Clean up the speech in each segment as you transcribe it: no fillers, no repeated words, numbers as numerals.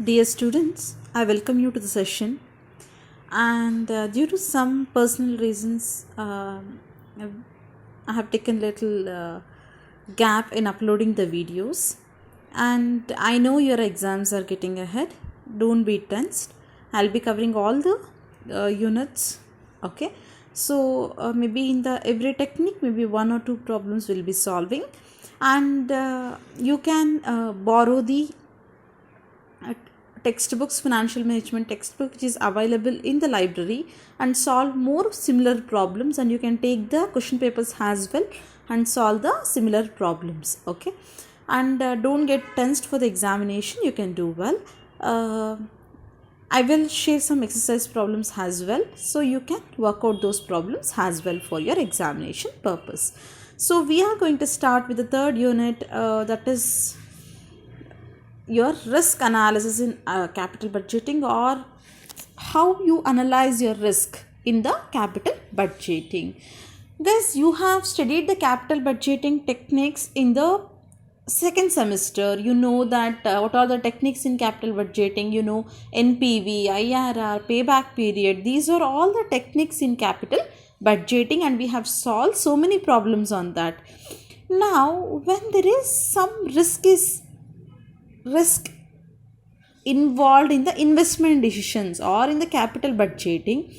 Dear students, I welcome you to the session. And due to some personal reasons, I have taken little gap in uploading the videos. And I know your exams are getting ahead. Don't be tensed. I'll be covering all the units. Okay. So maybe in the every technique, maybe one or two problems will be solving, and you can borrow the uh, textbooks, financial management textbook, which is available in the library, and solve more similar problems, and you can take the question papers as well and solve the similar problems. Okay. And don't get tensed for the examination, you can do well. I will share some exercise problems as well, so you can work out those problems as well for your examination purpose. So we are going to start with the third unit, that is your risk analysis in capital budgeting, or how you analyze your risk in the capital budgeting. Guys, you have studied the capital budgeting techniques in the second semester. You know that what are the techniques in capital budgeting. You know NPV, IRR, payback period. These are all the techniques in capital budgeting, and we have solved so many problems on that. Now when there is some risk involved in the investment decisions or in the capital budgeting,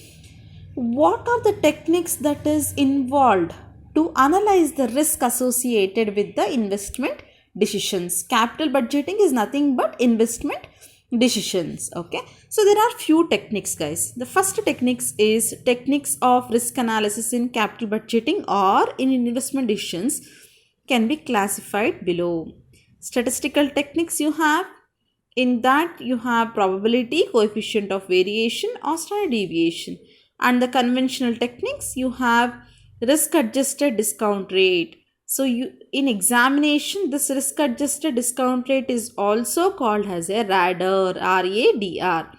what are the techniques that is involved to analyze the risk associated with the investment decisions? Capital budgeting is nothing but investment decisions. Okay, so there are few techniques, guys. The first techniques is techniques of risk analysis in capital budgeting or in investment decisions can be classified below. Statistical techniques you have, in that you have probability, coefficient of variation or standard deviation. And the conventional techniques you have risk adjusted discount rate. So you in examination, this risk adjusted discount rate is also called as a RADR, RADR.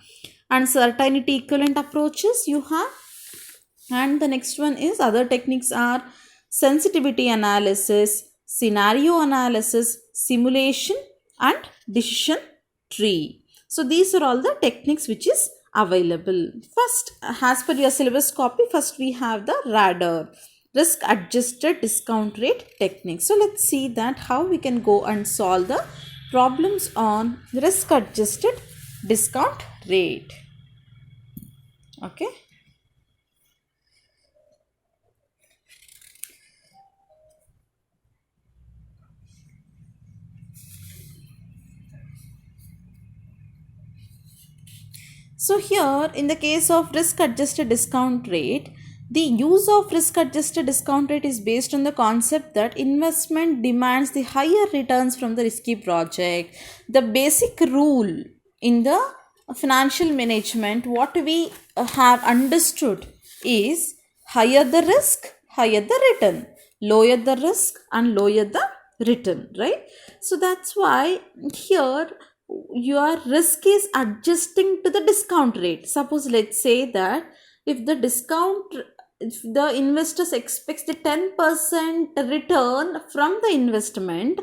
And certainty equivalent approaches you have. And the next one is other techniques are sensitivity analysis, scenario analysis, simulation, and decision tree. So these are all the techniques which is available. First, as per your syllabus copy, first we have the RADR, risk adjusted discount rate technique. So let's see that how we can go and solve the problems on risk adjusted discount rate. Okay. So here in the case of risk adjusted discount rate, the use of risk adjusted discount rate is based on the concept that investment demands the higher returns from the risky project. The basic rule in the financial management, what we have understood is higher the risk, higher the return, lower the risk and lower the return, right? So that's why here your risk is adjusting to the discount rate. Suppose let's say that if the investors expects the 10% return from the investment,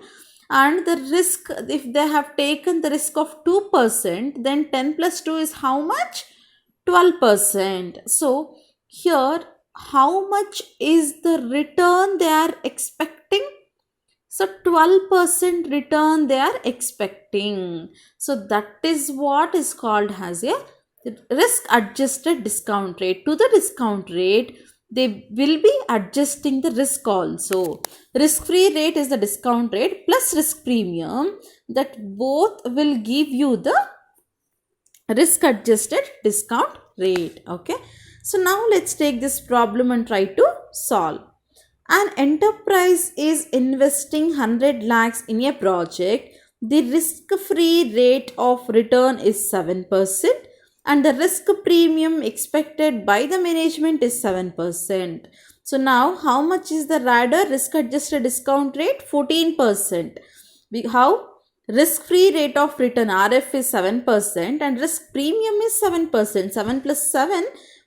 and the risk, if they have taken the risk of 2%, then 10 plus 2 is how much? 12%. So here how much is the return they are expecting? So 12% return they are expecting. So that is what is called as a risk adjusted discount rate. To the discount rate, they will be adjusting the risk also. Risk free rate is the discount rate plus risk premium, that both will give you the risk adjusted discount rate. Okay. So now let's take this problem and try to solve. An enterprise is investing 100 lakhs in a project. The risk-free rate of return is 7%, and the risk premium expected by the management is 7%. So now how much is the RADR, risk-adjusted discount rate? 14%. How? Risk-free rate of return, RF, is 7% and risk premium is 7%. 7 plus 7,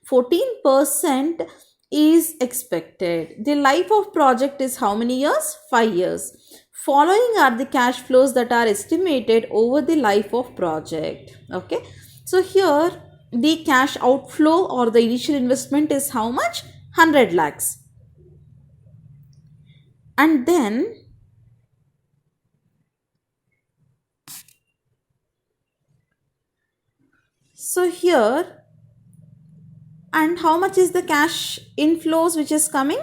14% is expected. The life of project is how many years? 5 years. Following are the cash flows that are estimated over the life of project. Okay, so here the cash outflow or the initial investment is how much? 100 lakhs. And then so here, and how much is the cash inflows which is coming?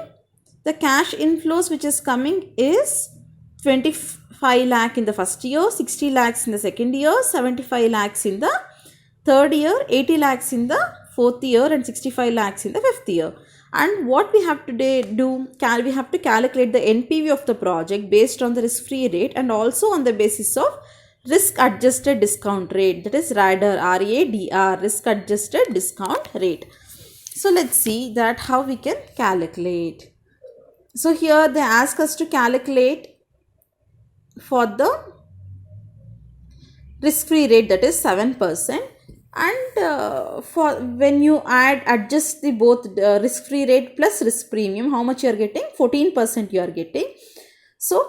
The cash inflows which is coming is 25 lakh in the first year, 60 lakhs in the second year, 75 lakhs in the third year, 80 lakhs in the fourth year, and 65 lakhs in the fifth year. And what we have to do, we have to calculate the NPV of the project based on the risk-free rate and also on the basis of risk-adjusted discount rate, that is RADR, RADR, risk-adjusted discount rate. So let's see that how we can calculate. So here they ask us to calculate for the risk-free rate, that is 7%. And for when you adjust the both risk-free rate plus risk premium, how much you are getting? 14% you are getting. So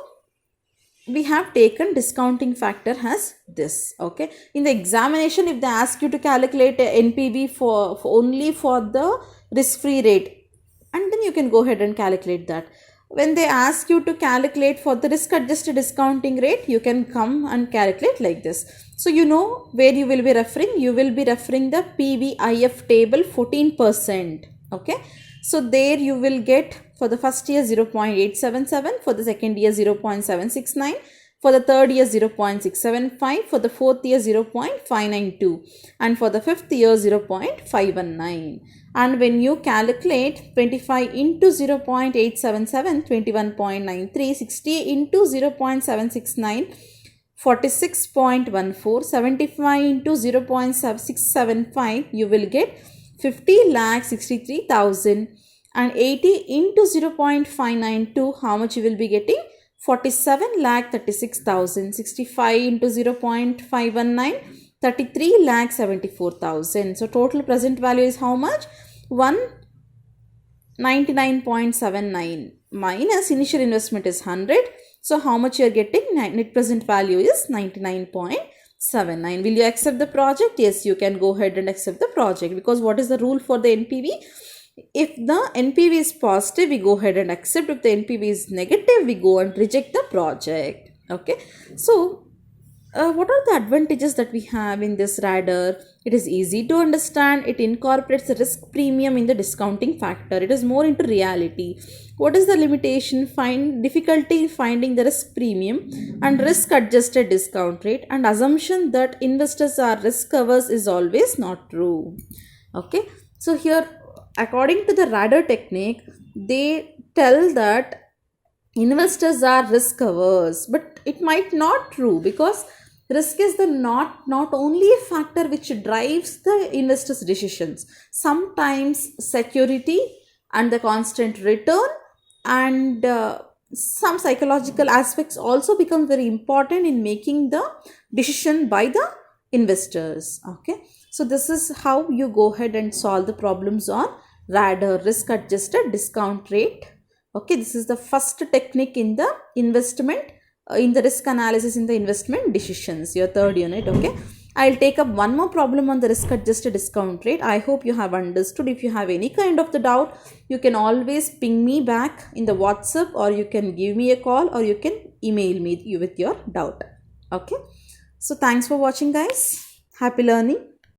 we have taken discounting factor as this. Okay, in the examination, if they ask you to calculate NPV for only for the risk-free rate, and then you can go ahead and calculate that. When they ask you to calculate for the risk-adjusted discounting rate, you can come and calculate like this. So you know where you will be referring. You will be referring the PVIF table 14%. Okay, so there you will get for the first year 0.877, for the second year 0.769, for the third year 0.675, for the fourth year 0.592, and for the fifth year 0.519. And when you calculate 25 into 0.877, 21.93, 60 into 0.769, 46.14, 75 into 0.675, you will get 50,63,000, and 80 into 0.592, how much you will be getting? 47,36,000. 65 into 0.519, 33,74,000. So total present value is how much? 199.79 minus initial investment is 100. So how much you are getting? Net present value is 99.79. Will you accept the project? Yes, you can go ahead and accept the project, because what is the rule for the NPV? If the NPV is positive, we go ahead and accept. If the NPV is negative, we go and reject the project. Okay, so what are the advantages that we have in this RADR? It is easy to understand. It incorporates the risk premium in the discounting factor. It is more into reality. What is the limitation? Difficulty in finding the risk premium and risk adjusted discount rate, and assumption that investors are risk averse is always not true. Okay, so here according to the RADR technique, they tell that investors are risk averse, but it might not true, because risk is the not only a factor which drives the investors' decisions. Sometimes security and the constant return and some psychological aspects also become very important in making the decision by the investors. Okay, so this is how you go ahead and solve the problems on RADR, risk adjusted discount rate. Okay, this is the first technique in the investment in the risk analysis in the investment decisions, your third unit. Okay, I'll take up one more problem on the risk adjusted discount rate. I hope you have understood. If you have any kind of the doubt, you can always ping me back in the WhatsApp, or you can give me a call, or you can email me with your doubt. Okay, so thanks for watching, guys. Happy learning.